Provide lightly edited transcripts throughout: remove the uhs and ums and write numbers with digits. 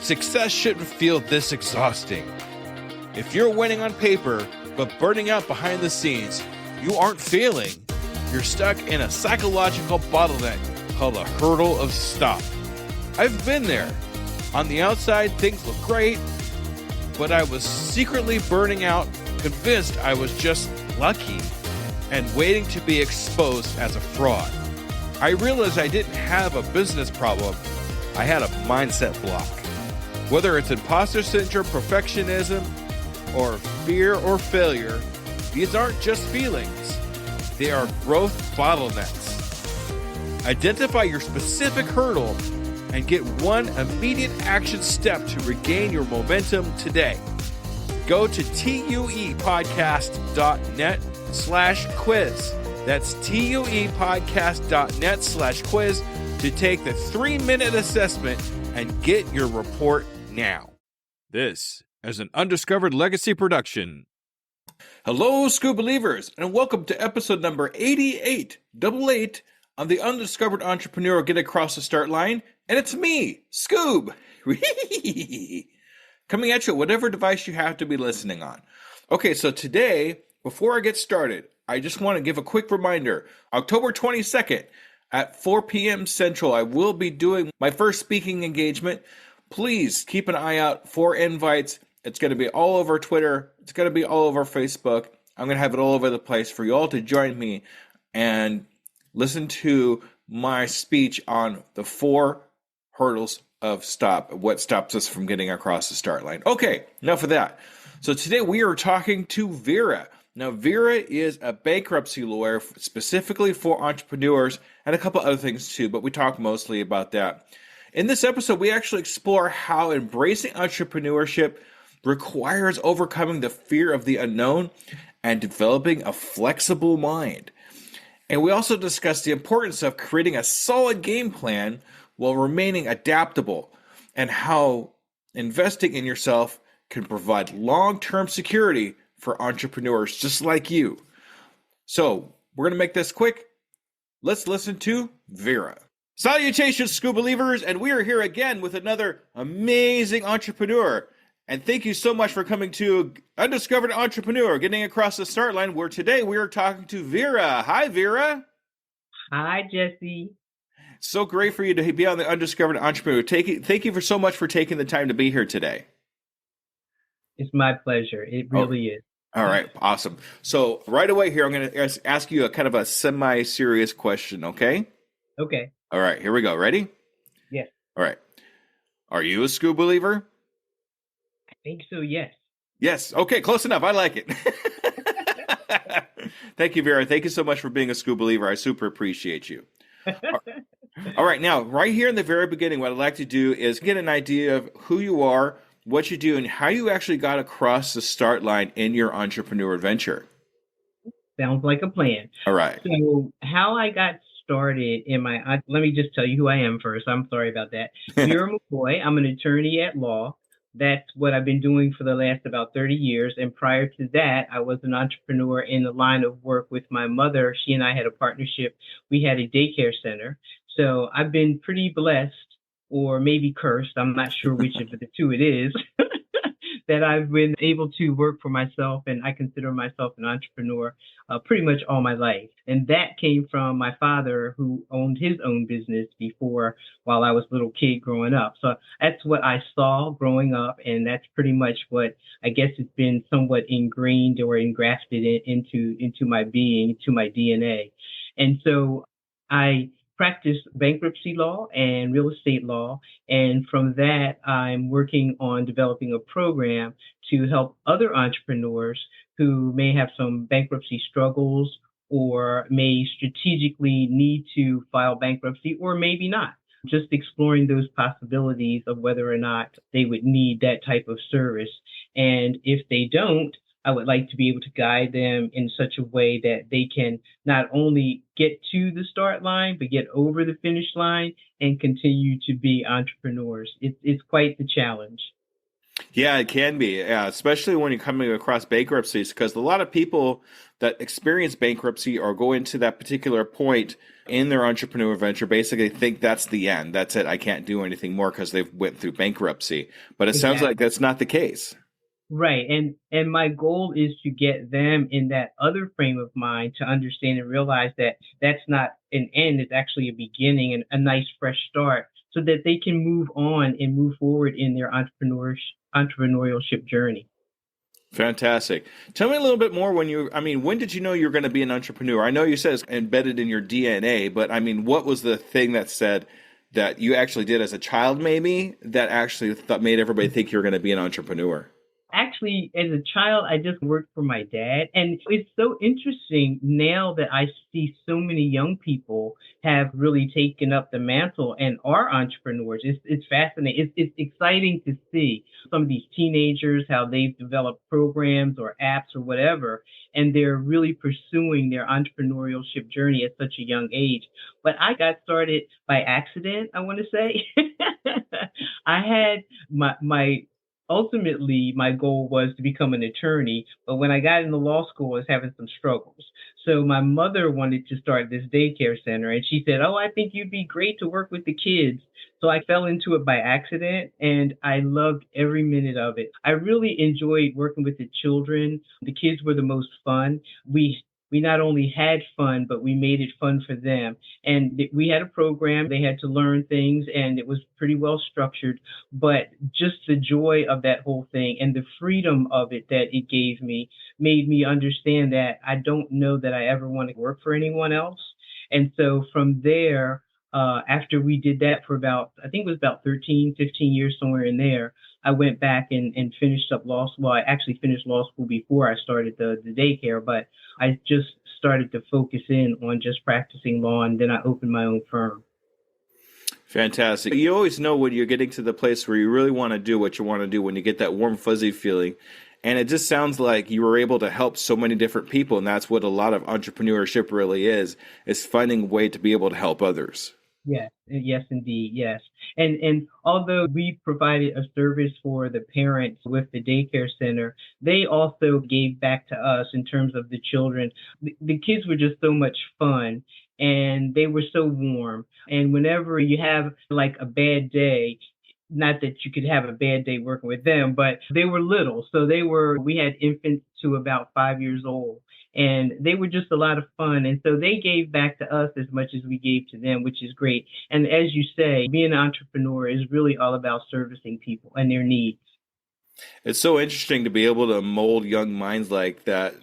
Success shouldn't feel this exhausting. If you're winning on paper, but burning out behind the scenes, you aren't failing. You're stuck in a psychological bottleneck called a hurdle of stop. I've been there. On the outside, things look great, but I was secretly burning out, convinced I was just lucky and waiting to be exposed as a fraud. I realized I didn't have a business problem. I had a mindset block. Whether it's imposter syndrome, perfectionism, or fear or failure, these aren't just feelings. They are growth bottlenecks. Identify your specific hurdle and get one immediate action step to regain your momentum today. Go to tuepodcast.net/quiz. That's tuepodcast.net/quiz to take the 3-minute assessment and get your report now. This is an Undiscovered Legacy production. Hello, Scoob believers, and welcome to episode number 88 on the Undiscovered Entrepreneur Get Across the Start Line. And it's me, Scoob, coming at you at whatever device you have to be listening on. Okay, so today, before I get started, I just want to give a quick reminder. October 22nd at 4 p.m. Central, I will be doing my first speaking engagement. Please keep an eye out for invites. It's going to be all over Twitter. It's going to be all over Facebook. I'm going to have it all over the place for you all to join me and listen to my speech on the 4 hurdles of stop, what stops us from getting across the start line. Okay, enough of that. So today we are talking to Vera. Now, Vera is a bankruptcy lawyer specifically for entrepreneurs and a couple other things too, but we talk mostly about that. In this episode, we actually explore how embracing entrepreneurship requires overcoming the fear of the unknown and developing a flexible mind. And we also discuss the importance of creating a solid game plan while remaining adaptable, and how investing in yourself can provide long-term security for entrepreneurs just like you. So we're going to make this quick. Let's listen to Vera. Salutations, Scoob believers, and we are here again with another amazing entrepreneur. And thank you so much for coming to Undiscovered Entrepreneur, Getting Across the Start Line, where today we are talking to Vera. Hi, Vera. Hi, Jesse. So great for you to be on the Undiscovered Entrepreneur. Thank you for so much for taking the time to be here today. It's my pleasure. It really is. All right. Awesome. So right away here, I'm going to ask you a kind of a semi-serious question, okay? Okay. All right. Here we go. Ready? Yes. All right. Are you a Scoob believer? I think so, yes. Yes. Okay. Close enough. I like it. Thank you, Vera. Thank you so much for being a Scoob believer. I super appreciate you. All right. Now, right here in the very beginning, what I'd like to do is get an idea of who you are, what you do, and how you actually got across the start line in your entrepreneur adventure. Sounds like a plan. All right. So how I got started in let me just tell you who I am first. I'm sorry about that. Vera McCoy. I'm an attorney at law. That's what I've been doing for the last about 30 years. And prior to that, I was an entrepreneur in the line of work with my mother. She and I had a partnership. We had a daycare center. So I've been pretty blessed, or maybe cursed, I'm not sure which of the two it is, that I've been able to work for myself, and I consider myself an entrepreneur pretty much all my life. And that came from my father, who owned his own business before, while I was a little kid growing up. So that's what I saw growing up, and that's pretty much what I guess it's been somewhat ingrained or engrafted into my being, to my DNA. And so I practice bankruptcy law and real estate law. And from that, I'm working on developing a program to help other entrepreneurs who may have some bankruptcy struggles or may strategically need to file bankruptcy, or maybe not. Just exploring those possibilities of whether or not they would need that type of service. And if they don't, I would like to be able to guide them in such a way that they can not only get to the start line, but get over the finish line and continue to be entrepreneurs. It's quite the challenge. Yeah, it can be. Yeah, especially when you're coming across bankruptcies, because a lot of people that experience bankruptcy or go into that particular point in their entrepreneur venture basically think that's the end. That's it. I can't do anything more because they've went through bankruptcy. But it sounds like Exactly. that's not the case. Right. And my goal is to get them in that other frame of mind to understand and realize that that's not an end, it's actually a beginning and a nice fresh start so that they can move on and move forward in their entrepreneurship journey. Fantastic. Tell me a little bit more when did you know you were going to be an entrepreneur? I know you said it's embedded in your DNA, but I mean, what was the thing that said that you actually did as a child, maybe, that actually made everybody think you were going to be an entrepreneur? Actually, as a child, I just worked for my dad. And it's so interesting now that I see so many young people have really taken up the mantle and are entrepreneurs. It's fascinating. It's exciting to see some of these teenagers, how they've developed programs or apps or whatever, and they're really pursuing their entrepreneurship journey at such a young age. But I got started by accident, I want to say. I had my ultimately my goal was to become an attorney, but when I got into law school, I was having some struggles. So my mother wanted to start this daycare center, and she said, "Oh, I think you'd be great to work with the kids." So I fell into it by accident, and I loved every minute of it. I really enjoyed working with the children. The kids were the most fun. We not only had fun, but we made it fun for them. And we had a program. They had to learn things, and it was pretty well structured. But just the joy of that whole thing and the freedom of it that it gave me made me understand that I don't know that I ever want to work for anyone else. And so from there, after we did that for about, I think it was about 13, 15 years, somewhere in there, I went back and finished up law school. Well, I actually finished law school before I started the daycare, but I just started to focus in on just practicing law, and then I opened my own firm. Fantastic. You always know when you're getting to the place where you really want to do what you want to do when you get that warm, fuzzy feeling. And it just sounds like you were able to help so many different people. And that's what a lot of entrepreneurship really is finding a way to be able to help others. Yes, yes, indeed, yes. And although we provided a service for the parents with the daycare center, they also gave back to us in terms of the children. The kids were just so much fun, and they were so warm. And whenever you have like a bad day, not that you could have a bad day working with them, but they were little. So we had infants to about 5 years old, and they were just a lot of fun. And so they gave back to us as much as we gave to them, which is great. And as you say, being an entrepreneur is really all about servicing people and their needs. It's so interesting to be able to mold young minds like that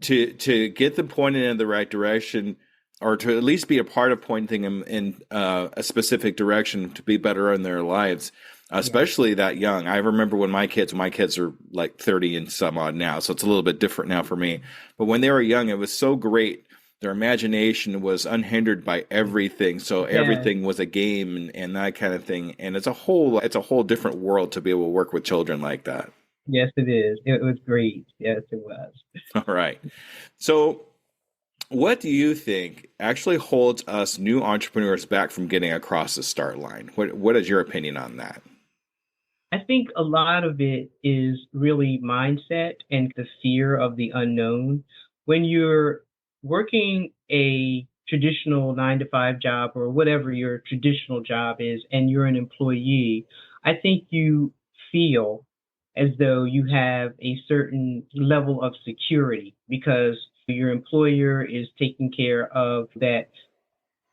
to get them pointed in the right direction, or to at least be a part of pointing them in a specific direction to be better in their lives, Yeah. especially that young. I remember when my kids are like 30 and some odd now, so it's a little bit different now for me. But when they were young, it was so great. Their imagination was unhindered by everything, so Yeah. everything was a game and that kind of thing. And it's a whole different world to be able to work with children like that. Yes, it is. It was great. Yes, it was. All right. So what do you think actually holds us new entrepreneurs back from getting across the start line? What is your opinion on that? I think a lot of it is really mindset and the fear of the unknown. When you're working a traditional 9 to 5 job or whatever your traditional job is, and you're an employee, I think you feel as though you have a certain level of security because your employer is taking care of that,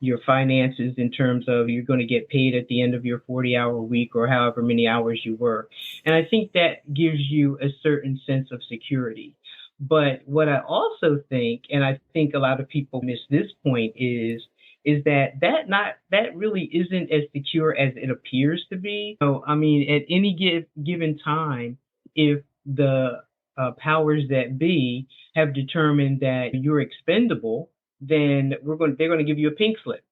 your finances, in terms of you're going to get paid at the end of your 40-hour week or however many hours you work. And I think that gives you a certain sense of security. But what I also think, and I think a lot of people miss this point, is that really isn't as secure as it appears to be. So I mean, at any given time, if the powers that be have determined that you're expendable, then they're going to give you a pink slip.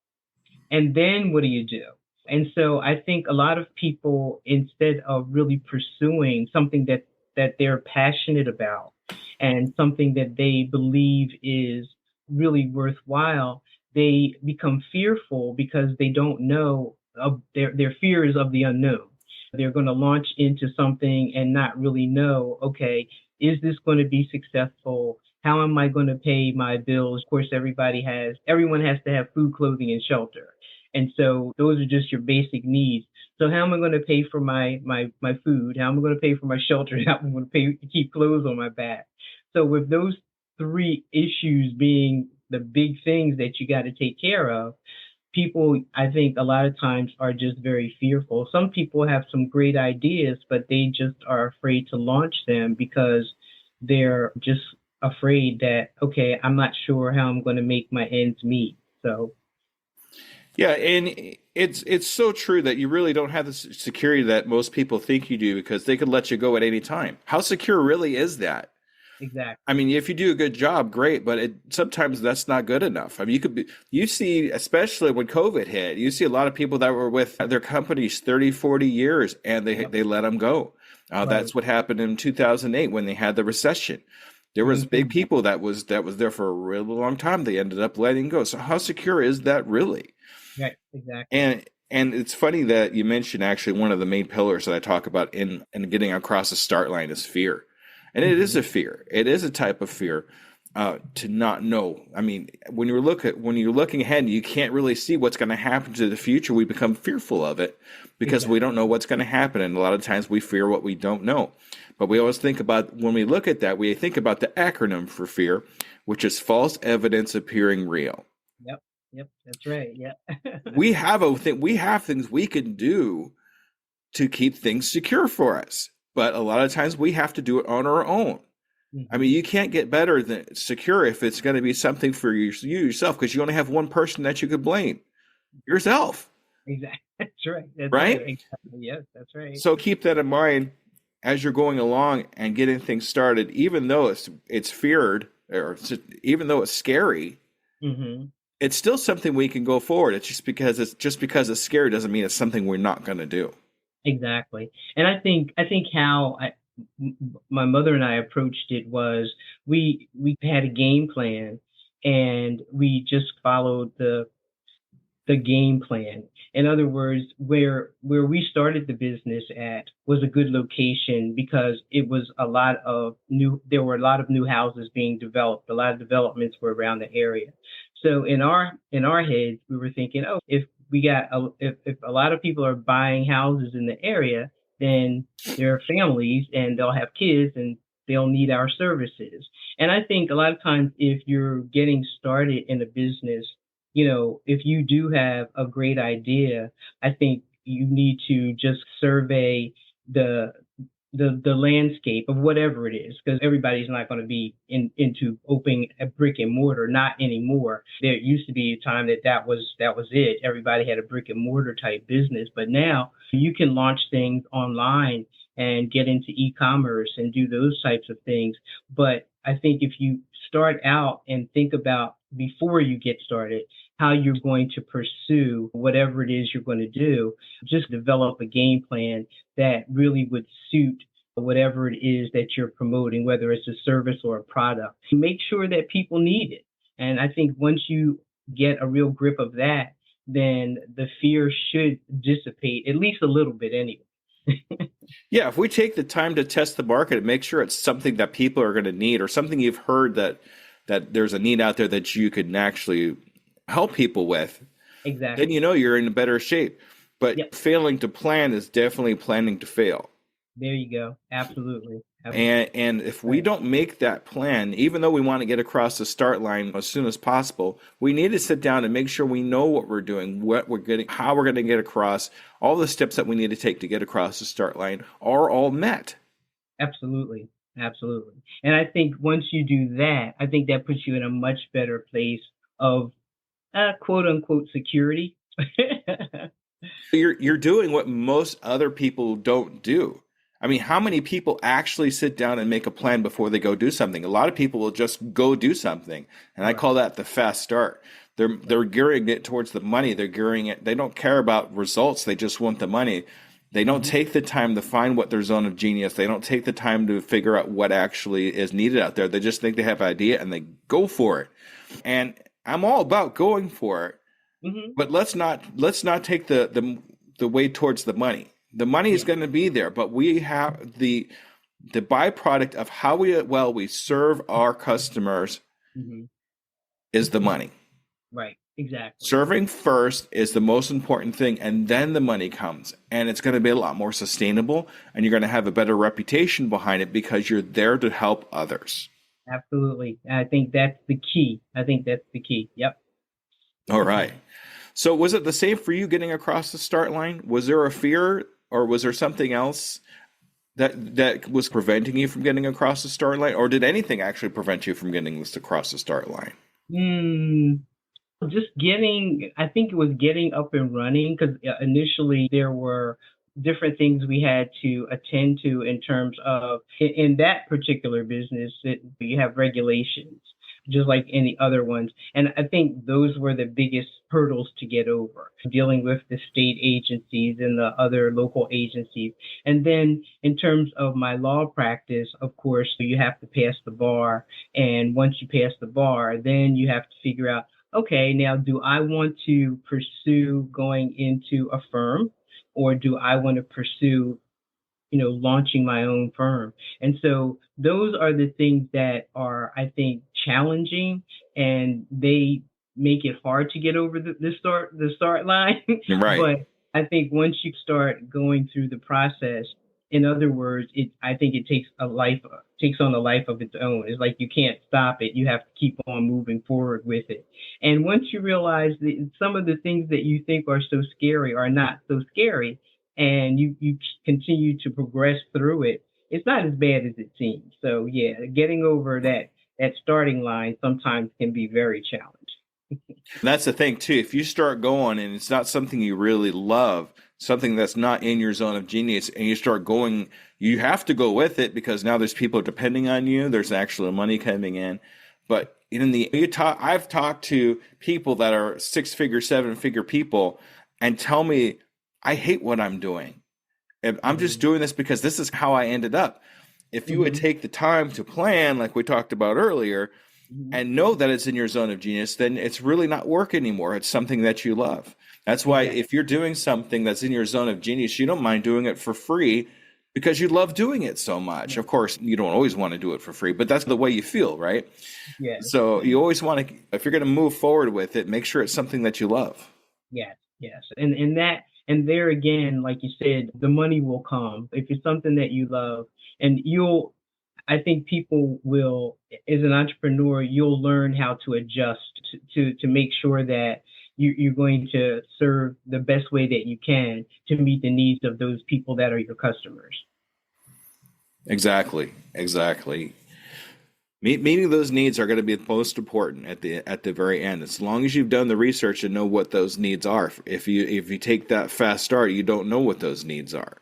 And then what do you do? And so I think a lot of people, instead of really pursuing something that they're passionate about and something that they believe is really worthwhile, they become fearful because they don't know, of their fears of the unknown. They're going to launch into something and not really know, okay, is this going to be successful? How am I going to pay my bills? Of course, everyone has to have food, clothing, and shelter. And so those are just your basic needs. So how am I going to pay for my food? How am I going to pay for my shelter? How am I going to pay to keep clothes on my back? So with those three issues being the big things that you got to take care of, people, I think a lot of times are just very fearful. Some people have some great ideas, but they just are afraid to launch them because they're just afraid that, okay, I'm not sure how I'm going to make my ends meet. So yeah, and it's so true that you really don't have the security that most people think you do, because they could let you go at any time. How secure really is that? exactly. I mean, if you do a good job, great, but sometimes that's not good enough. I mean, you see, especially when COVID hit, you see a lot of people that were with their companies 30, 40 years, and they let them go. Right. That's what happened in 2008 when they had the recession. There was big people that was there for a really long time. They ended up letting go. So how secure is that really? Right, exactly. And it's funny that you mentioned actually one of the main pillars that I talk about in getting across the start line is fear. And it is a fear. It is a type of fear to not know. I mean, when you're looking ahead, you can't really see what's going to happen to the future. We become fearful of it because we don't know what's going to happen. And a lot of times we fear what we don't know. But we always think about, when we look at that, we think about the acronym for fear, which is false evidence appearing real. Yep, that's right. Yep. we have things we can do to keep things secure for us. But a lot of times we have to do it on our own. I mean, you can't get better than secure if it's going to be something for you yourself, because you only have one person that you could blame, yourself. Exactly. That's right. That's right? Exactly. Yes, that's right. So keep that in mind as you're going along and getting things started, even though it's feared, or even though it's scary. It's still something we can go forward. It's just because it's scary doesn't mean it's something we're not going to do. Exactly. And I think how my mother and I approached it was we had a game plan, and we just followed the game plan. In other words, where we started the business at was a good location because it was there were a lot of new houses being developed. A lot of developments were around the area. So in our heads, we were thinking, oh, if a lot of people are buying houses in the area, then there are families and they'll have kids and they'll need our services. And I think a lot of times if you're getting started in a business, if you do have a great idea, I think you need to just survey the landscape of whatever it is, because everybody's not going to be into opening a brick and mortar, not anymore. There used to be a time that was it. Everybody had a brick and mortar type business, but now you can launch things online and get into e-commerce and do those types of things. But I think if you start out and think about, before you get started, how you're going to pursue whatever it is you're going to do, just develop a game plan that really would suit whatever it is that you're promoting, whether it's a service or a product. Make sure that people need it. And I think once you get a real grip of that, then the fear should dissipate, at least a little bit anyway. Yeah, if we take the time to test the market and make sure it's something that people are going to need, or something you've heard that there's a need out there that you can actually help people with, exactly, then you're in a better shape. But failing to plan is definitely planning to fail. There you go. Absolutely. And if we don't make that plan, even though we want to get across the start line as soon as possible, we need to sit down and make sure we know what we're doing, what we're getting, how we're going to get across. All the steps that we need to take to get across the start line are all met. Absolutely. And I think once you do that, I think that puts you in a much better place of quote unquote security. You're doing what most other people don't do. I mean, how many people actually sit down and make a plan before they go do something? A lot of people will just go do something, and I call that the fast start. They're gearing it towards the money. They're gearing it. They don't care about results. They just want the money. They don't take the time to find what their zone of genius. They don't take the time to figure out what actually is needed out there. They just think they have an idea and they go for it. And I'm all about going for it, but let's not take the way towards the money. The money is Yeah. going to be there, but we have the byproduct of how we serve our customers Hmm. is the money. Right. Exactly. Serving first is the most important thing, and then the money comes. And it's going to be a lot more sustainable, and you're going to have a better reputation behind it because you're there to help others. Absolutely. I think that's the key. I think that's the key. Yep. All right. So was it the same for you getting across the start line? Was there a fear, or was there something else that was preventing you from getting across the start line? Or did anything actually prevent you from getting this across the start line? Mm, just getting, I think it was getting up and running because initially there were different things we had to attend to in terms of in that particular business that you have regulations just like any other ones, and I think those were the biggest hurdles to get over, dealing with the state agencies and the other local agencies. And then in terms of my law practice, of course you have to pass the bar, and once you pass the bar then you have to figure out, okay, now do I want to pursue going into a firm, or do I want to pursue, launching my own firm? And so those are the things that are, I think, challenging, and they make it hard to get over the start line. Right. But I think once you start going through the process, in other words, I think it takes on a life of its own. It's like you can't stop it. You have to keep on moving forward with it. And once you realize that some of the things that you think are so scary are not so scary, and you continue to progress through it, it's not as bad as it seems. So yeah, getting over that starting line sometimes can be very challenging. That's the thing too. If you start going and it's not something you really love, something that's not in your zone of genius, and you start going, you have to go with it because now there's people depending on you. There's actual money coming in. But I've talked to people that are 6-figure, 7-figure people and tell me, I hate what I'm doing. And I'm just Mm-hmm. doing this because this is how I ended up. If you would Mm-hmm. take the time to plan, like we talked about earlier, Mm-hmm. and know that it's in your zone of genius, then it's really not work anymore. It's something that you love. That's why Exactly. if you're doing something that's in your zone of genius, you don't mind doing it for free because you love doing it so much. Of course, you don't always want to do it for free, but that's the way you feel, right? Yes. So you always want to, if you're going to move forward with it, make sure it's something that you love. Yes. Yes. And there again, like you said, the money will come if it's something that you love, and I think people will, as an entrepreneur, you'll learn how to adjust to make sure that you're going to serve the best way that you can to meet the needs of those people that are your customers. Exactly. Exactly. Meeting those needs are going to be the most important at the very end. As long as you've done the research and know what those needs are. If you take that fast start, you don't know what those needs are.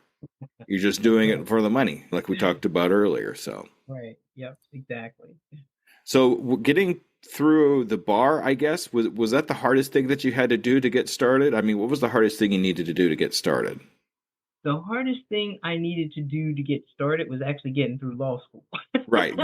You're just doing Right. it for the money, like we talked about earlier. Right. Yep. Exactly. So getting through the bar, I guess, was that the hardest thing that you had to do to get started? I mean, what was the hardest thing you needed to do to get started? The hardest thing I needed to do to get started was actually getting through law school. Right,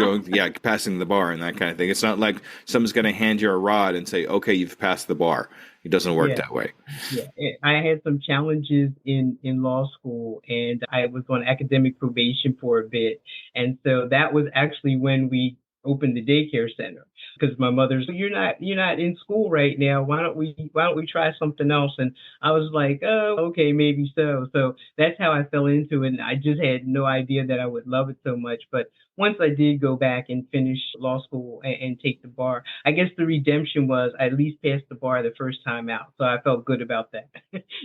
passing the bar and that kind of thing. It's not like someone's going to hand you a rod and say, "Okay, you've passed the bar." It doesn't work Yeah. that way. Yeah, I had some challenges in law school, and I was on academic probation for a bit, and so that was actually when we opened the daycare center. Because my mother's, you're not in school right now. Why don't we try something else? And I was like, oh, okay, maybe so. So that's how I fell into it. And I just had no idea that I would love it so much. But once I did go back and finish law school and take the bar, I guess the redemption was I at least passed the bar the first time out. So I felt good about that.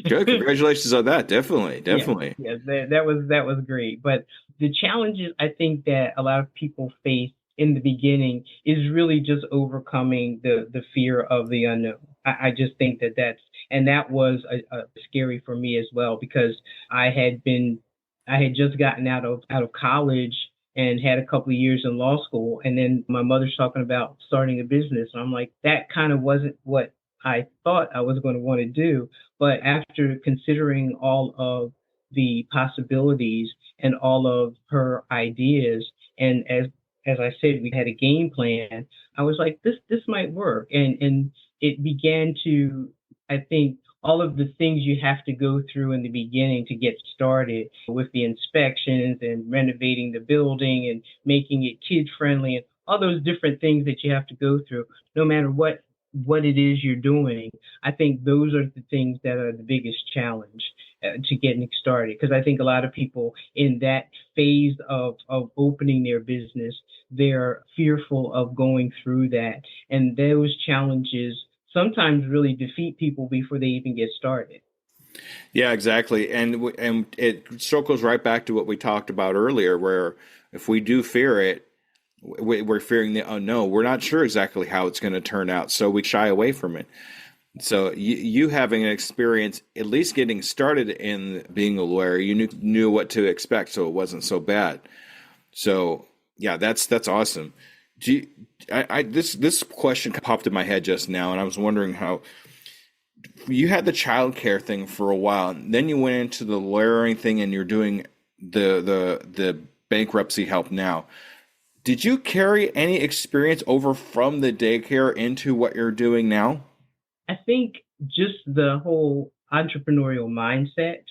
Good, congratulations on that. Definitely, Yeah, definitely. yeah, that was great. But the challenges I think that a lot of people face in the beginning is really just overcoming the fear of the unknown. I just think that was a scary for me as well, because I had been I had just gotten out of college and had a couple of years in law school, and then my mother's talking about starting a business, and I'm like, that kind of wasn't what I thought I was going to want to do. But after considering all of the possibilities and all of her ideas, and as I said, we had a game plan, I was like, this might work. And it began to, I think, all of the things you have to go through in the beginning to get started with the inspections and renovating the building and making it kid friendly and all those different things that you have to go through, no matter what it is you're doing. I think those are the things that are the biggest challenge to getting started. Because I think a lot of people in that phase of opening their business, they're fearful of going through that. And those challenges sometimes really defeat people before they even get started. Yeah, exactly. And it circles right back to what we talked about earlier, where if we do fear it, we're fearing the unknown. We're not sure exactly how it's going to turn out, so we shy away from it. So you having an experience, at least getting started in being a lawyer, you knew what to expect, so it wasn't so bad. So yeah, that's awesome. This question popped in my head just now, and I was wondering how you had the childcare thing for a while, and then you went into the lawyering thing, and you're doing the bankruptcy help now. Did you carry any experience over from the daycare into what you're doing now? I think just the whole entrepreneurial mindset,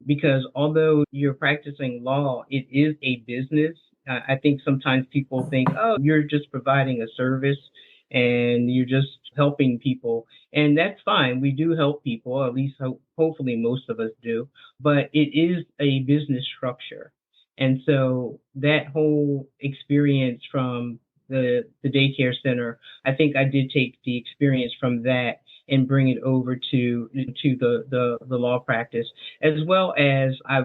because although you're practicing law, it is a business. I think sometimes people think, oh, you're just providing a service and you're just helping people. And that's fine. We do help people, at least hopefully most of us do. But it is a business structure. And so that whole experience from the daycare center, I think I did take the experience from that and bring it over to the law practice, as well as I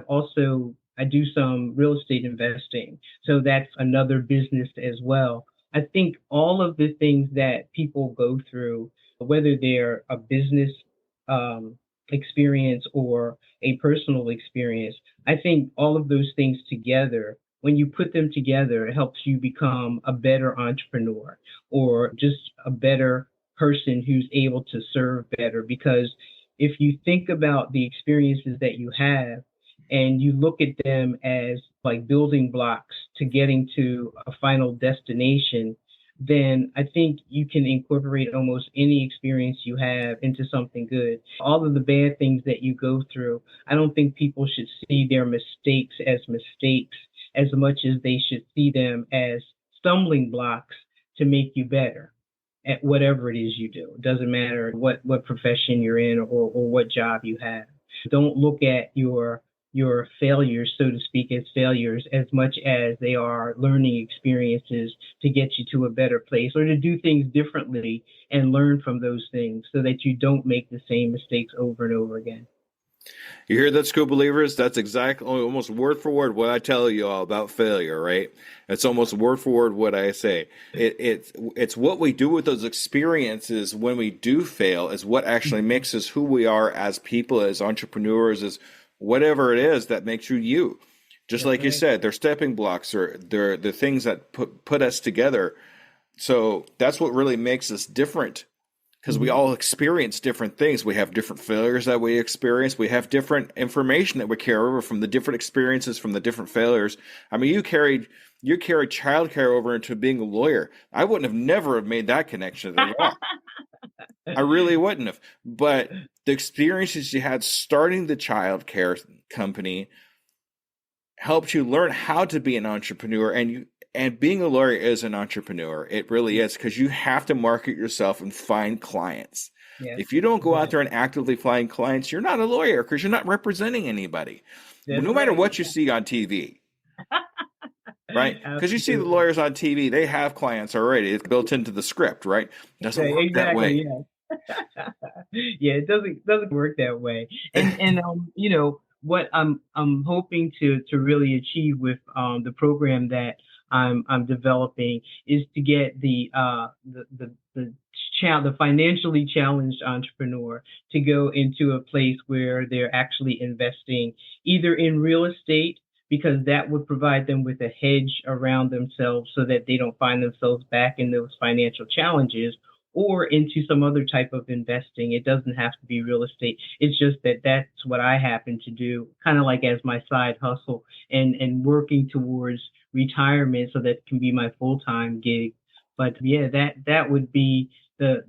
do some real estate investing. So that's another business as well. I think all of the things that people go through, whether they're a business experience or a personal experience, I think all of those things together, when you put them together, it helps you become a better entrepreneur or just a better person who's able to serve better. Because if you think about the experiences that you have and you look at them as like building blocks to getting to a final destination, then I think you can incorporate almost any experience you have into something good. All of the bad things that you go through, I don't think people should see their mistakes as mistakes as much as they should see them as stumbling blocks to make you better at whatever it is you do. It doesn't matter what profession you're in or what job you have. Don't look at your failures, so to speak, as failures as much as they are learning experiences to get you to a better place or to do things differently and learn from those things so that you don't make the same mistakes over and over again. You hear that, Scoob believers? That's exactly almost word for word what I tell you all about failure, right? It's almost word for word what I say. It's what we do with those experiences when we do fail is what actually makes us who we are as people, as entrepreneurs, as whatever it is that makes you you. Just like you said, they're stepping blocks or they're the things that put us together. So that's what really makes us different. Because we all experience different things. We have different failures that we experience. We have different information that we carry over from the different experiences, from the different failures. I mean, you carried childcare over into being a lawyer. I wouldn't have never have made that connection at all. I really wouldn't have. But the experiences you had starting the childcare company helped you learn how to be an entrepreneur, and being a lawyer is an entrepreneur. It really is, because you have to market yourself and find clients. Yes. If you don't go out there and actively find clients, you're not a lawyer because you're not representing anybody. No matter what you see on TV. Right? Because you see the lawyers on TV, they have clients already. It's built into the script, right? It doesn't work that way. Yeah. Yeah, it doesn't work that way. And you know, what I'm hoping to really achieve with the program that I'm developing is to get the financially challenged entrepreneur to go into a place where they're actually investing either in real estate, because that would provide them with a hedge around themselves so that they don't find themselves back in those financial challenges, or into some other type of investing. It doesn't have to be real estate. It's just that that's what I happen to do, kind of like as my side hustle and working towards retirement so that can be my full-time gig. But yeah, that would be the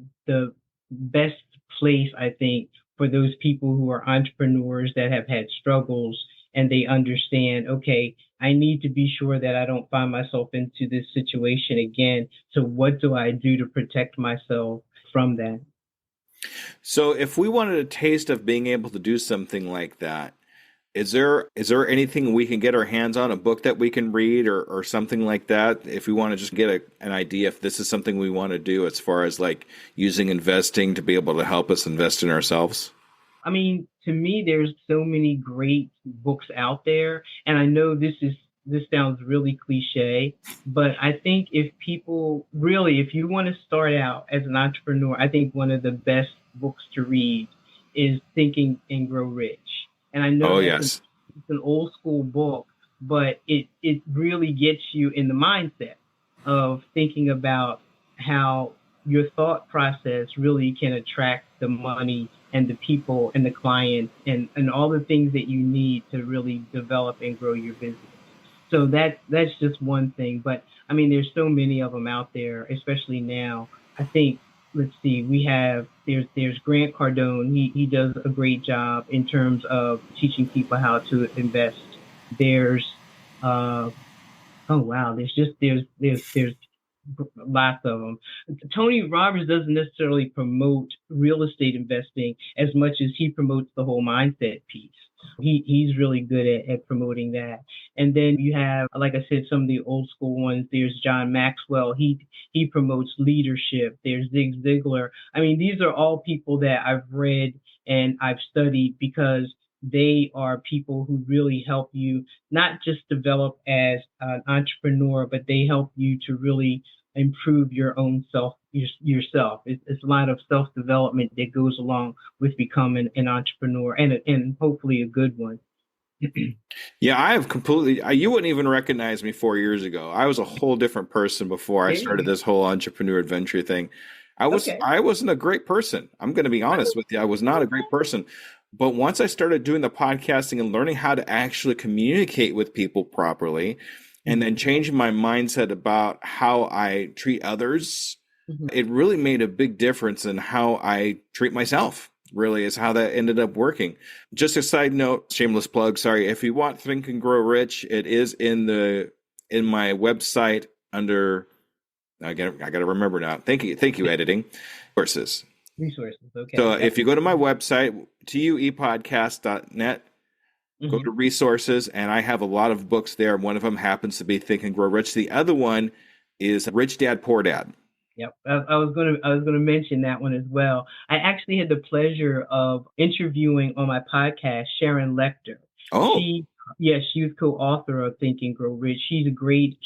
best place, I think, for those people who are entrepreneurs that have had struggles and they understand, okay, I need to be sure that I don't find myself into this situation again. So what do I do to protect myself from that? So if we wanted a taste of being able to do something like that, is there anything we can get our hands on, a book that we can read or something like that, if we want to just get an idea if this is something we want to do as far as like using investing to be able to help us invest in ourselves? I mean, to me, there's so many great books out there, and I know this sounds really cliche, but I think if people really, if you want to start out as an entrepreneur, I think one of the best books to read is Thinking and Grow Rich. And I know Oh, that's yes. it's an old school book, but it really gets you in the mindset of thinking about how your thought process really can attract the money and the people and the clients and all the things that you need to really develop and grow your business. So that's just one thing. But I mean, there's so many of them out there, especially now. I think let's see, there's Grant Cardone. He does a great job in terms of teaching people how to invest. There's uh oh wow, there's lots of them. Tony Robbins doesn't necessarily promote real estate investing as much as he promotes the whole mindset piece. He's really good at promoting that. And then you have, like I said, some of the old school ones. There's John Maxwell. He promotes leadership. There's Zig Ziglar. I mean, these are all people that I've read and I've studied because they are people who really help you not just develop as an entrepreneur, but they help you to really improve your own yourself. It's a lot of self development that goes along with becoming an entrepreneur and hopefully a good one. Yeah, I have completely, you wouldn't even recognize me 4 years ago. I was a whole different person before I There you started go. this whole entrepreneur adventure thing. Okay. I wasn't a great person. I'm going to be honest with you. I was not a great person. But once I started doing the podcasting and learning how to actually communicate with people properly, and then changing my mindset about how I treat others, Mhm. it really made a big difference in how I treat myself. Really is how that ended up working. Just a side note, shameless plug, sorry. If you want Think and Grow Rich, it is in my website under I gotta remember now. Thank you, editing. Resources. Resources. So Okay. if Yep. you go to my website, tuepodcast.net, go to Hmm. resources, and I have a lot of books there. One of them happens to be Think and Grow Rich. The other one is Rich Dad Poor Dad. Yep. I was gonna mention that one as well. I actually had the pleasure of interviewing on my podcast Sharon Lecter. Oh, She yes, she was co-author of Think and Grow Rich. She's a great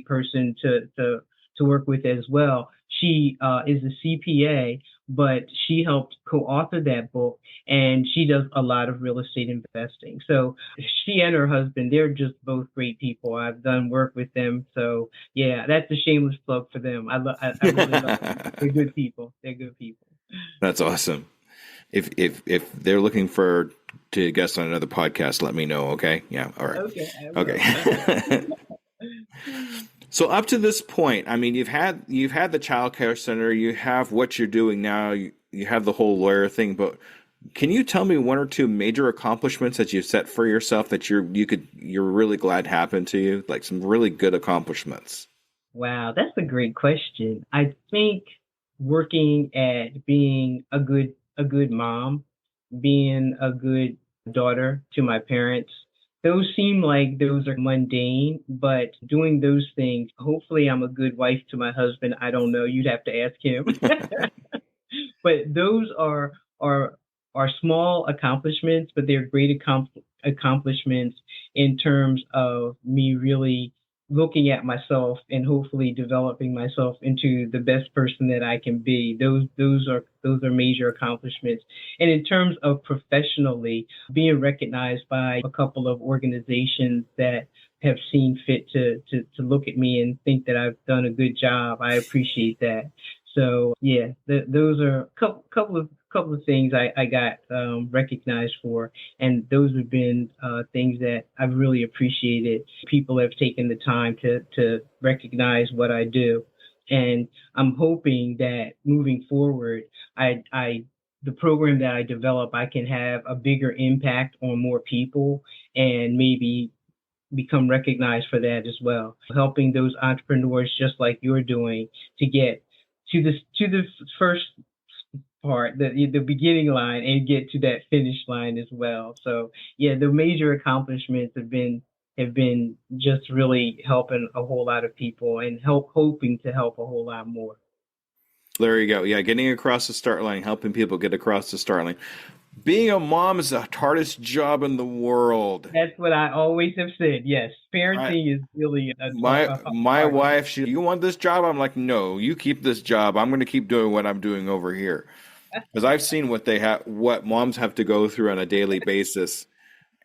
person to work with as well. She is a CPA, but she helped co-author that book, and she does a lot of real estate investing. So she and her husband, they're just both great people. I've done work with them, so yeah, that's a shameless plug for them. I really love them. They're good people. They're good people. that's awesome. If they're looking for to guest on another podcast, let me know. Okay. Yeah. All right. Okay, I Okay. will. So up to this point, I mean, you've had the child care center, you have what you're doing now, you have the whole lawyer thing, but can you tell me one or two major accomplishments that you've set for yourself that you're really glad happened to you, like some really good accomplishments? Wow, that's a great question. I think working at being a good mom, being a good daughter to my parents, those seem like those are mundane, but doing those things, hopefully I'm a good wife to my husband. I don't know, you'd have to ask him. But those are are small accomplishments, but they're great accomplishments in terms of me really looking at myself and hopefully developing myself into the best person that I can be. Those are major accomplishments. And in terms of professionally, being recognized by a couple of organizations that have seen fit to look at me and think that I've done a good job, I appreciate that. So yeah, those are a couple of things I got recognized for, and those have been things that I've really appreciated. People have taken the time to recognize what I do, and I'm hoping that moving forward, I the program that I develop, I can have a bigger impact on more people and maybe become recognized for that as well. Helping those entrepreneurs just like you're doing to get to the first part, the beginning line, and get to that finish line as well. So yeah, the major accomplishments have been just really helping a whole lot of people and hoping to help a whole lot more. There you go. Yeah, getting across the start line, helping people get across the start line. Being a mom is the hardest job in the world. That's what I always have said. Yes, I, parenting is really my hard. wife, you want this job? I'm like, no, you keep this job. I'm going to keep doing what I'm doing over here. Because I've seen what moms have to go through on a daily basis.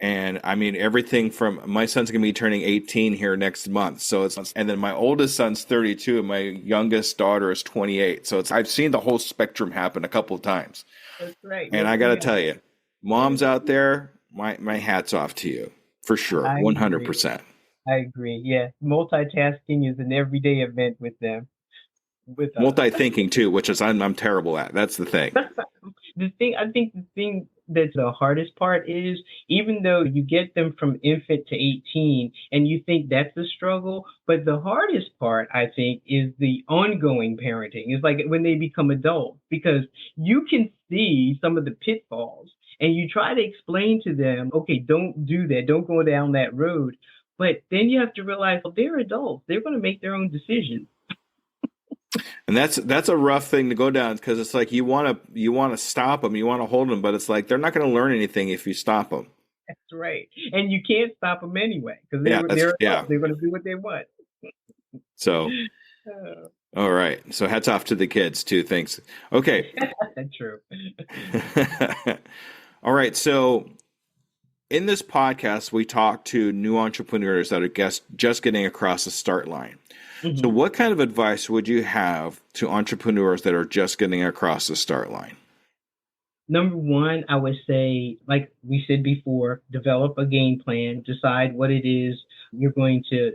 And I mean, everything from my son's going to be turning 18 here next month. And then my oldest son's 32 and my youngest daughter is 28. So I've seen the whole spectrum happen a couple of times. That's right. And I got to tell you, moms out there, my hat's off to you for sure. 100%. I agree. Yeah. Multitasking is an everyday event with them. Multi-thinking too, which is I'm terrible at. That's the thing. I think the thing that's the hardest part is, even though you get them from infant to 18 and you think that's a struggle, but the hardest part, I think, is the ongoing parenting. It's like when they become adults, because you can see some of the pitfalls and you try to explain to them, okay, don't do that. Don't go down that road. But then you have to realize, well, they're adults. They're going to make their own decisions. And that's a rough thing to go down, because it's like you want to stop them, you want to hold them, but it's like they're not going to learn anything if you stop them. That's right, and you can't stop them anyway, because they're going to do what they want. So, all right. So hats off to the kids too. Thanks. Okay. True. All right. So in this podcast, we talk to new entrepreneurs that are just getting across the start line. Mm-hmm. So what kind of advice would you have to entrepreneurs that are just getting across the start line? Number one, I would say, like we said before, develop a game plan, decide what it is you're going to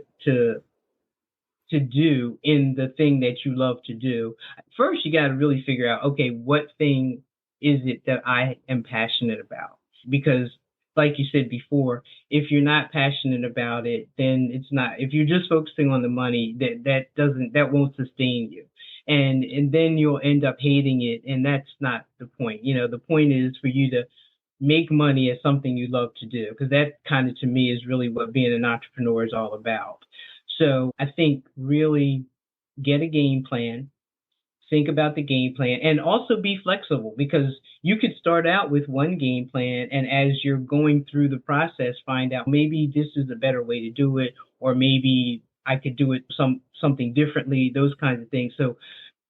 do in the thing that you love to do. First, you got to really figure out, okay, what thing is it that I am passionate about? Because like you said before, if you're not passionate about it, then it's not. If you're just focusing on the money, that won't sustain you, and then you'll end up hating it, and that's not the point. The point is for you to make money as something you love to do, because that kind of, to me, is really what being an entrepreneur is all about. So I think really get a game plan. Think about the game plan, and also be flexible, because you could start out with one game plan, and as you're going through the process, find out maybe this is a better way to do it, or maybe I could do it something differently, those kinds of things. So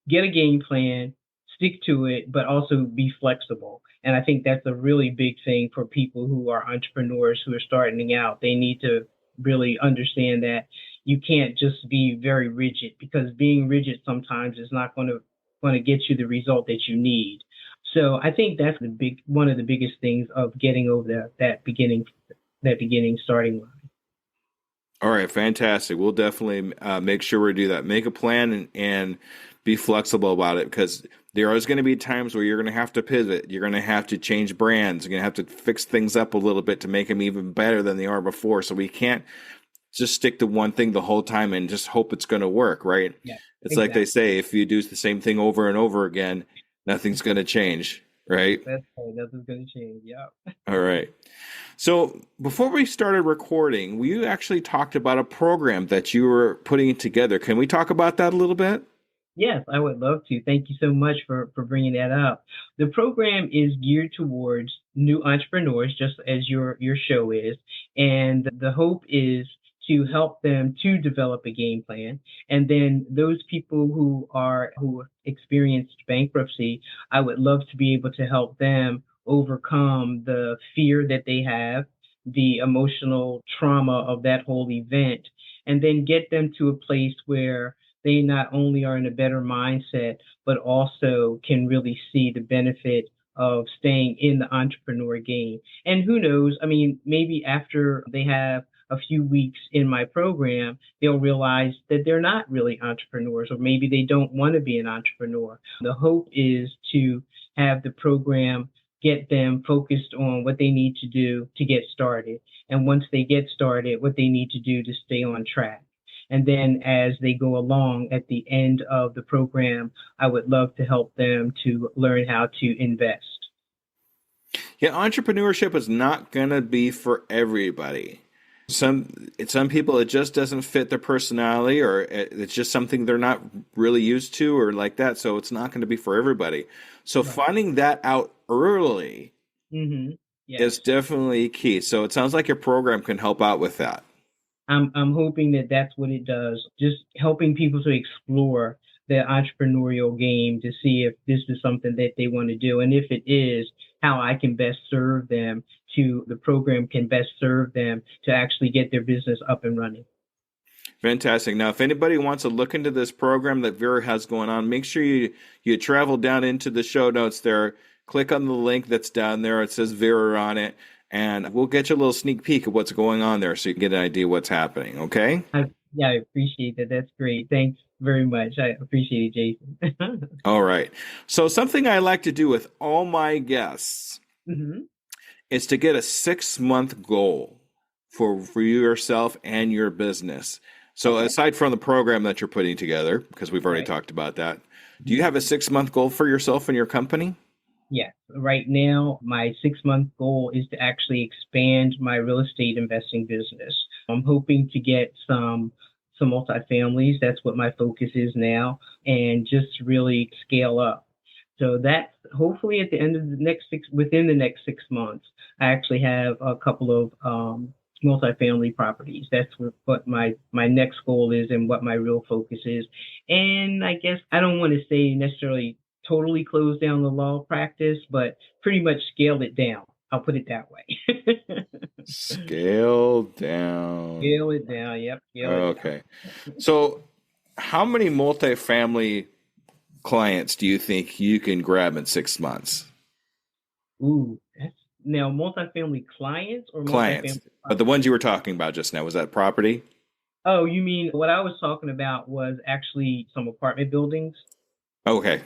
get a game plan, stick to it, but also be flexible. And I think that's a really big thing for people who are entrepreneurs who are starting out. They need to really understand that you can't just be very rigid, because being rigid sometimes is not going to get you the result that you need. So I think that's one of the biggest things of getting over that beginning starting line. All right, fantastic. We'll definitely make sure we do that. Make a plan and be flexible about it, because there is going to be times where you're going to have to pivot. You're going to have to change brands. You're going to have to fix things up a little bit to make them even better than they are before. So we can't just stick to one thing the whole time and just hope it's going to work, right? Yeah, it's exactly. Like they say, if you do the same thing over and over again, nothing's going to change, right? That's right. Nothing's going to change. Yeah. All right. So before we started recording, we actually talked about a program that you were putting together. Can we talk about that a little bit? Yes, I would love to. Thank you so much for bringing that up. The program is geared towards new entrepreneurs, just as your show is. And the hope is to help them to develop a game plan. And then those people who experienced bankruptcy, I would love to be able to help them overcome the fear that they have, the emotional trauma of that whole event, and then get them to a place where they not only are in a better mindset, but also can really see the benefit of staying in the entrepreneur game. And who knows, I mean, maybe after they have a few weeks in my program, they'll realize that they're not really entrepreneurs, or maybe they don't want to be an entrepreneur. The hope is to have the program get them focused on what they need to do to get started. And once they get started, what they need to do to stay on track. And then as they go along at the end of the program, I would love to help them to learn how to invest. Yeah, entrepreneurship is not going to be for everybody. Some people, it just doesn't fit their personality, or it's just something they're not really used to or like that. So it's not going to be for everybody. So Right. finding that out early Mm-hmm. Yes. is definitely key. So it sounds like your program can help out with that. I'm hoping that that's what it does, just helping people to explore the entrepreneurial game to see if this is something that they want to do. And if it is, how I can best serve them the program can best serve them to actually get their business up and running. Fantastic. Now, if anybody wants to look into this program that Vera has going on, make sure you travel down into the show notes there. Click on the link that's down there. It says Vera on it, and we'll get you a little sneak peek of what's going on there so you can get an idea what's happening, okay? I appreciate that. That's great. Thanks very much. I appreciate it, Jason. All right. So something I like to do with all my guests Mm-hmm. is to get a 6-month goal for yourself and your business. So aside from the program that you're putting together, because we've already talked about that, do you have a 6-month goal for yourself and your company? Yes. Right now, my 6-month goal is to actually expand my real estate investing business. I'm hoping to get some multifamilies. That's what my focus is now, and just really scale up. So that's hopefully at the end of within the next 6 months, I actually have a couple of multifamily properties. That's what my next goal is and what my real focus is. And I guess I don't want to say necessarily totally close down the law practice, but pretty much scale it down. I'll put it that way. Scale down. Scale it down. Yep. Okay. So how many multifamily clients do you think you can grab in 6 months? Ooh, that's now multifamily clients or Clients. multifamily But the ones you were talking about just now, was that property? Oh, you mean what I was talking about was actually some apartment buildings? Okay.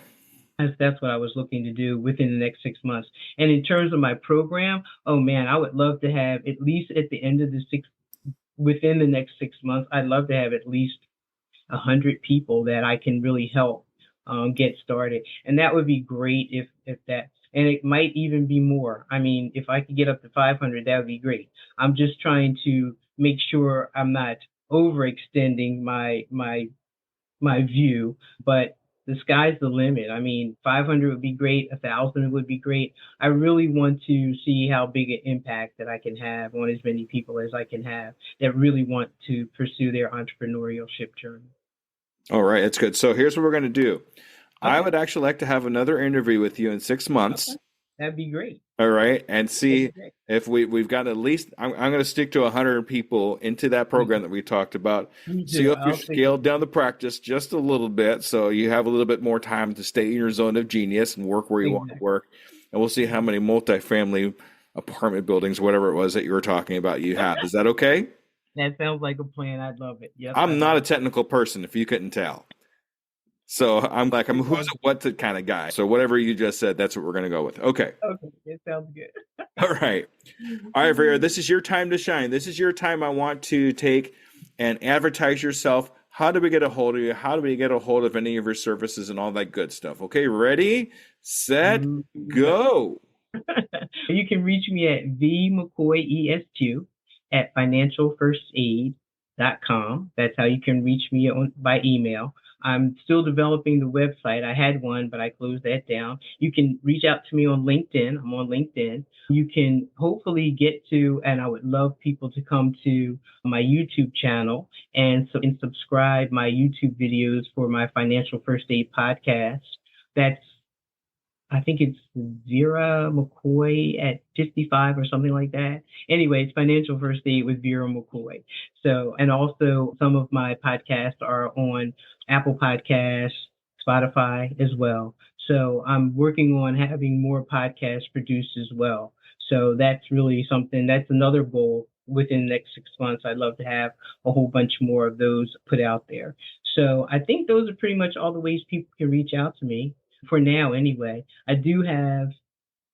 That's what I was looking to do within the next 6 months. And in terms of my program, oh man, I would love to have at least at the end of within the next 6 months, I'd love to have at least 100 people that I can really help get started. And that would be great if that, and it might even be more. I mean, if I could get up to 500, that would be great. I'm just trying to make sure I'm not overextending my view, but the sky's the limit. I mean, 500 would be great. 1,000 would be great. I really want to see how big an impact that I can have on as many people as I can have that really want to pursue their entrepreneurship journey. All right. That's good. So here's what we're going to do. I would actually like to have another interview with you in 6 months. Okay. That'd be great. All right. And see if we've got at least, I'm going to stick to 100 people into that program that we talked about. See if you've scaled down the practice just a little bit so you have a little bit more time to stay in your zone of genius and work where you want to work. And we'll see how many multifamily apartment buildings, whatever it was that you were talking about, you have. Is that okay? That sounds like a plan. I'd love it. Yep. I'm not a technical person, if you couldn't tell. So I'm who's a what's it kind of guy. So whatever you just said, that's what we're going to go with. Okay. Okay. It sounds good. All right. All right, Vera, this is your time to shine. This is your time I want to take and advertise yourself. How do we get a hold of you? How do we get a hold of any of your services and all that good stuff? Okay, ready, set, go. You can reach me at vmccoyesq at financialfirstaid.com. That's how you can reach me by email. I'm still developing the website. I had one, but I closed that down. You can reach out to me on LinkedIn. I'm on LinkedIn. You can hopefully get to, and I would love people to come to my YouTube channel and subscribe my YouTube videos for my Financial First Aid podcast. I think it's Vera McCoy at 55 or something like that. Anyway, it's Financial First Aid with Vera McCoy. So, and also some of my podcasts are on Apple Podcasts, Spotify as well. So I'm working on having more podcasts produced as well. So that's really something, that's another goal within the next 6 months. I'd love to have a whole bunch more of those put out there. So I think those are pretty much all the ways people can reach out to me. for now anyway. I do have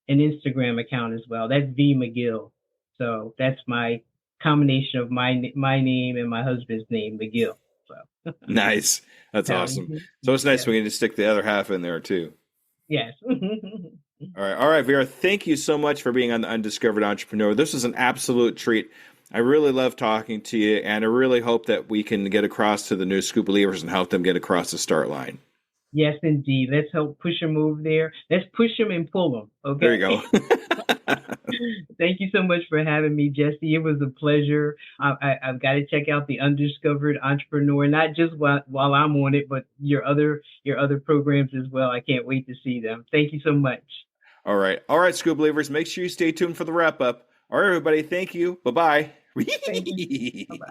an Instagram account as well. That's V McGill. So that's my combination of my name and my husband's name, McGill. So Nice. That's awesome. So it's nice yeah. when you just stick the other half in there too. Yes. All right, Vera, thank you so much for being on the Undiscovered Entrepreneur. This is an absolute treat. I really love talking to you, and I really hope that we can get across to the new Scoob believers and help them get across the start line. Yes, indeed. Let's help push them over there. Let's push them and pull them. Okay. There you go. Thank you so much for having me, Jesse. It was a pleasure. I've got to check out the Undiscovered Entrepreneur, not just while I'm on it, but your other programs as well. I can't wait to see them. Thank you so much. All right, Scoob believers. Make sure you stay tuned for the wrap up. All right, everybody. Thank you. Bye-bye. Bye-bye.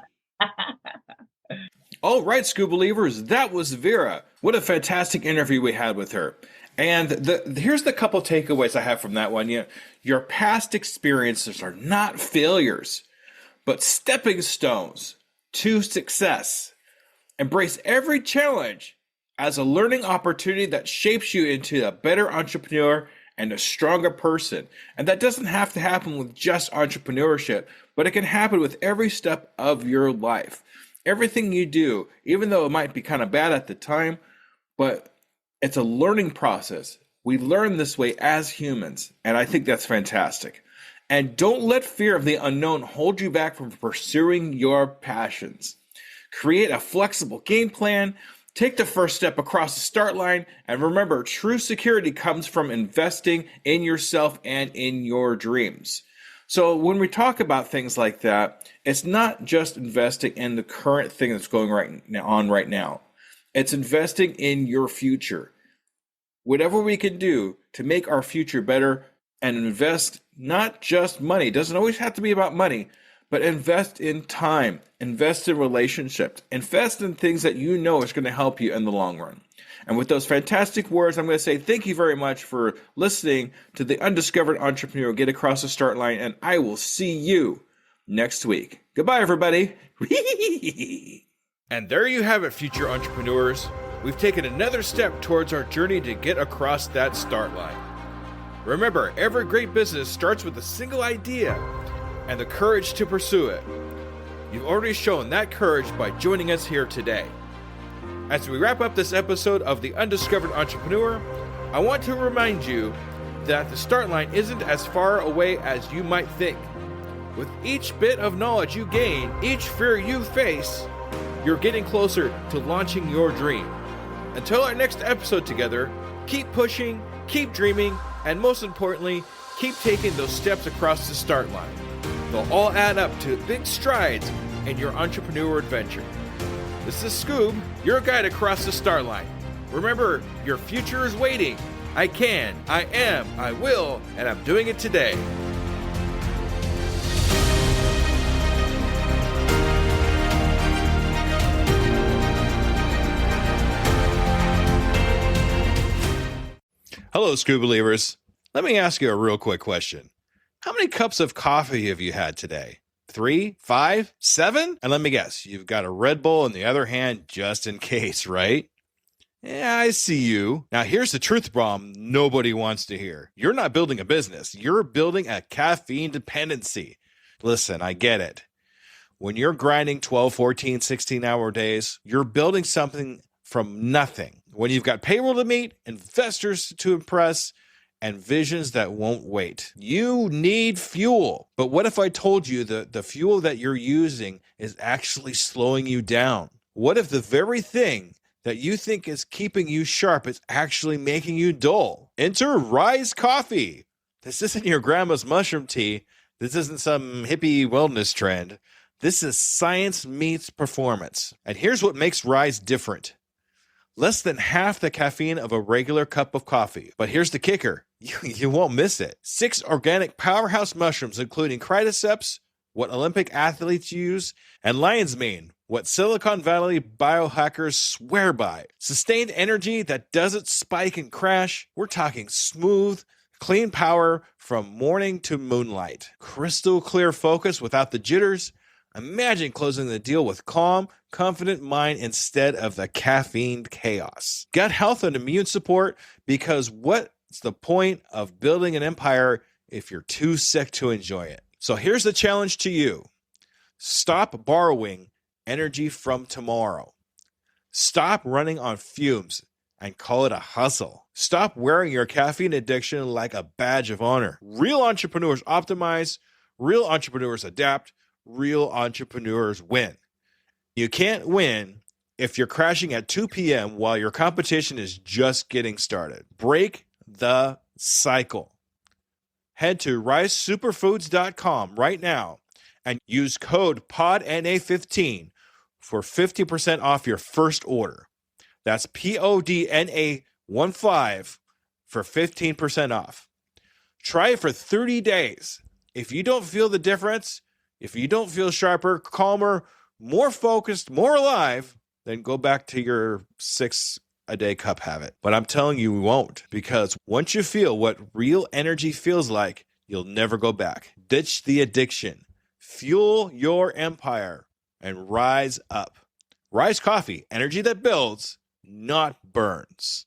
All right, Scoob believers, that was Vera. What a fantastic interview we had with her. And here's the couple takeaways I have from that one. Your past experiences are not failures, but stepping stones to success. Embrace every challenge as a learning opportunity that shapes you into a better entrepreneur and a stronger person. And that doesn't have to happen with just entrepreneurship, but it can happen with every step of your life. Everything you do, even though it might be kind of bad at the time, but it's a learning process. We learn this way as humans, and I think that's fantastic. And don't let fear of the unknown hold you back from pursuing your passions. Create a flexible game plan. Take the first step across the start line, and remember, true security comes from investing in yourself and in your dreams. So when we talk about things like that, it's not just investing in the current thing that's going on right now. It's investing in your future. Whatever we can do to make our future better and invest not just money. It doesn't always have to be about money, but invest in time, invest in relationships, invest in things that you know is going to help you in the long run. And with those fantastic words, I'm going to say thank you very much for listening to the Undiscovered Entrepreneur Get Across the Start Line, and I will see you next week. Goodbye, everybody. And there you have it, future entrepreneurs. We've taken another step towards our journey to get across that start line. Remember, every great business starts with a single idea and the courage to pursue it. You've already shown that courage by joining us here today. As we wrap up this episode of The Undiscovered Entrepreneur, I want to remind you that the start line isn't as far away as you might think. With each bit of knowledge you gain, each fear you face, you're getting closer to launching your dream. Until our next episode together, keep pushing, keep dreaming, and most importantly, keep taking those steps across the start line. They'll all add up to big strides in your entrepreneur adventure. This is Scoob, your guide across the start line. Remember, your future is waiting. I can, I am, I will, and I'm doing it today. Hello, Scoob believers. Let me ask you a real quick question. How many cups of coffee have you had today? 3, 5, 7? And let me guess, you've got a Red Bull in the other hand just in case, right? Yeah, I see you. Now, here's the truth bomb nobody wants to hear. You're not building a business. You're building a caffeine dependency. Listen, I get it. When you're grinding 12, 14, 16-hour days, you're building something from nothing. When you've got payroll to meet, investors to impress, and visions that won't wait. You need fuel. But what if I told you that the fuel that you're using is actually slowing you down? What if the very thing that you think is keeping you sharp is actually making you dull? Enter Rise Coffee. This isn't your grandma's mushroom tea. This isn't some hippie wellness trend. This is science meets performance. And here's what makes Rise different. Less than half the caffeine of a regular cup of coffee. But here's the kicker. You won't miss it. 6 organic powerhouse mushrooms, including cordyceps, what Olympic athletes use, and lion's mane, what Silicon Valley biohackers swear by. Sustained energy that doesn't spike and crash. We're talking smooth, clean power from morning to moonlight. Crystal clear focus without the jitters. Imagine closing the deal with calm, confident mind instead of the caffeine chaos. Gut health and immune support, because what's the point of building an empire if you're too sick to enjoy it? So here's the challenge to you. Stop borrowing energy from tomorrow. Stop running on fumes and call it a hustle. Stop wearing your caffeine addiction like a badge of honor. Real entrepreneurs optimize, real entrepreneurs adapt, real entrepreneurs win. You can't win if you're crashing at 2 p.m. while your competition is just getting started. Break the cycle. Head to risesuperfoods.com right now and use code PODNA15 for 50% off your first order. That's PODNA15 for 15% off. Try it for 30 days. If you don't feel the difference, if you don't feel sharper, calmer, more focused, more alive, then go back to your 6-a-day cup habit. But I'm telling you, you won't, because once you feel what real energy feels like, you'll never go back. Ditch the addiction. Fuel your empire and rise up. Rise Coffee, energy that builds, not burns.